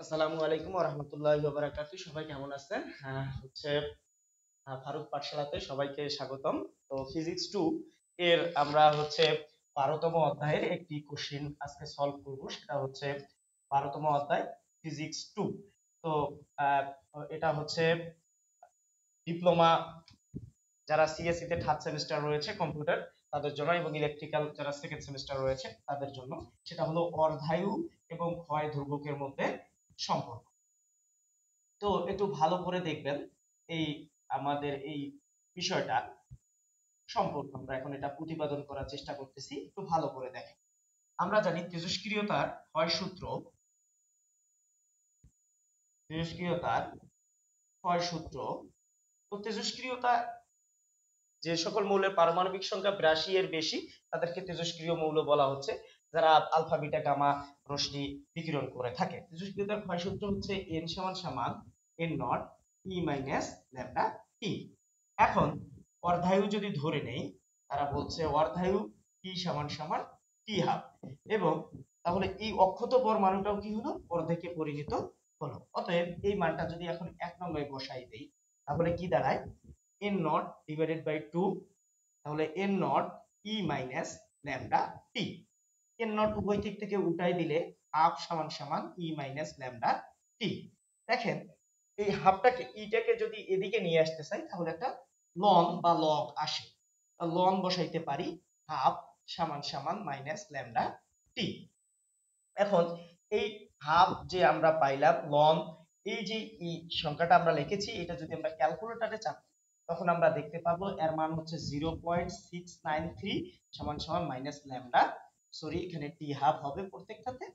আসসালামু আলাইকুম ওয়া রাহমাতুল্লাহি ওয়া বারাকাতুহু। সবাই কেমন আছেন? ফারুক পাঠশালাতে সবাইকে স্বাগতম। তো ফিজিক্স 2 এর আমরা 12তম অধ্যায়ের একটি কোশ্চেন আজকে সলভ করব। সেটা হচ্ছে 12তম অধ্যায় ফিজিক্স 2। তো আহ, এটা হচ্ছে ডিপ্লোমা যারা সিএসসি তে থার্ড সেমিস্টার রয়েছে কম্পিউটার তাদের জন্য এবং ইলেকট্রিক্যাল যারা সেকেন্ড সেমিস্টার রয়েছে তাদের জন্য। সেটা হলো অর্ধায়ু এবং ক্ষয় ধ্রুবকের মধ্যে সম্পর্ক। তো একটু ভালো করে দেখবেন এই আমাদের এই বিষয়টা সম্পর্ক আমরা এখন এটা প্রতিপাদন করার চেষ্টা করতেছি, একটু ভালো করে দেখেন। আমরা জানি তেজস্ক্রিয়তার ক্ষয় সূত্র, তেজস্ক্রিয়তার ক্ষয় সূত্র। তো তেজস্ক্রিয়তা যে সকল মৌলের পারমাণবিক সংখ্যা 82 এর বেশি তাদেরকে তেজস্ক্রিয় মৌল বলা হচ্ছে, যারা আলফা বিটা গামা রশ্মি বিকিরণ করে থাকে। তেজস্ক্রিয়তার ক্ষয় সূত্র হচ্ছে n সমান সমান n naught e minus lambda t. এখন অর্ধায়ু যদি ধরে নেই, তারা বলছে অর্ধায়ু টি সমান সমান টি হাফ, এবং তাহলে এই অক্ষত পরমাণুটাও কি হলো, অর্ধেকে পরিণত হলো। অতএব এই মানটা যদি এখন 1 নম্বরে বসাই দেই, তাহলে কি দাঁড়ায়, n নট ডিভাইডেড বাই 2, তাহলে n naught e minus lambda T. n not উভয় দিক থেকে উঠাই দিলে হাফ সমান সমান e মাইনাস ল্যামডা টি। দেখেন এই হাফটাকে ইটাকে যদি এদিকে নিয়ে আসতে চাই তাহলে একটা লন বা লগ আসে, লন বসাইতে পারি, হাফ সমান সমান মাইনাস ল্যামডা টি। এখন এই হাফ যে আমরা পাইলাম লন, এই যে ই সংখ্যাটা আমরা লিখেছি, এটা যদি আমরা ক্যালকুলেটরে চাপি তখন আমরা দেখতে পাবো এর মান হচ্ছে 0.693 সমান সমান মাইনাস ল্যামডা, সরি এখানে টি হাফ হবে প্রত্যেকটাতে।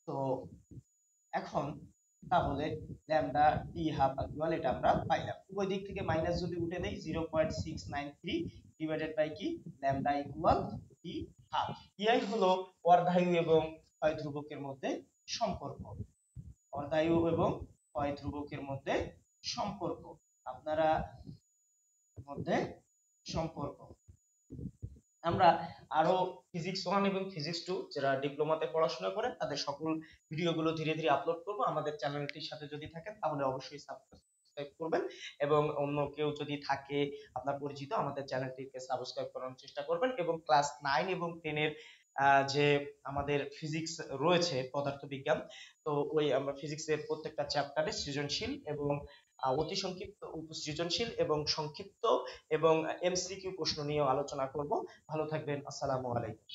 তো এখন তাহলে ল্যামডা টি হাফ ইকুয়াল এটা আমরা পাইলাম। উভয় দিক থেকে মাইনাস যদি উঠে দেই 0.693 ডিভাইডেড বাই কি ল্যামডা ইকুয়াল টি হাফ। ইহাই হলো অর্ধায়ু এবং ক্ষয় ধ্রুবকের মধ্যে সম্পর্ক। অর্ধায়ু এবং ক্ষয় ধ্রুবকের মধ্যে সম্পর্ক আপনারা মধ্যে সম্পর্ক আমরা আরো ফিজিক্স 1 এবং ফিজিক্স 2 যারা ডিপ্লোমাতে পড়াশোনা করে তাদের সকল ভিডিওগুলো ধীরে ধীরে আপলোড করব। আমাদের চ্যানেলটির সাথে যদি থাকেন তাহলে অবশ্যই সাবস্ক্রাইব করবেন, এবং অন্য কেউ যদি থাকে আপনার পরিচিত আমাদের চ্যানেলটিকে সাবস্ক্রাইব করার চেষ্টা করবেন। এবং ক্লাস 9 এবং 10 এর যে আমাদের ফিজিক্স রয়েছে পদার্থবিজ্ঞান, তো ওই আমরা ফিজিক্সের প্রত্যেকটা চ্যাপ্টারে সৃজনশীল এবং অতি সংক্ষিপ্ত, সৃজনশীল এবং সংক্ষিপ্ত এবং এমসিকিউ প্রশ্ন নিয়ে আলোচনা করব। ভালো থাকবেন। আসসালামু আলাইকুম।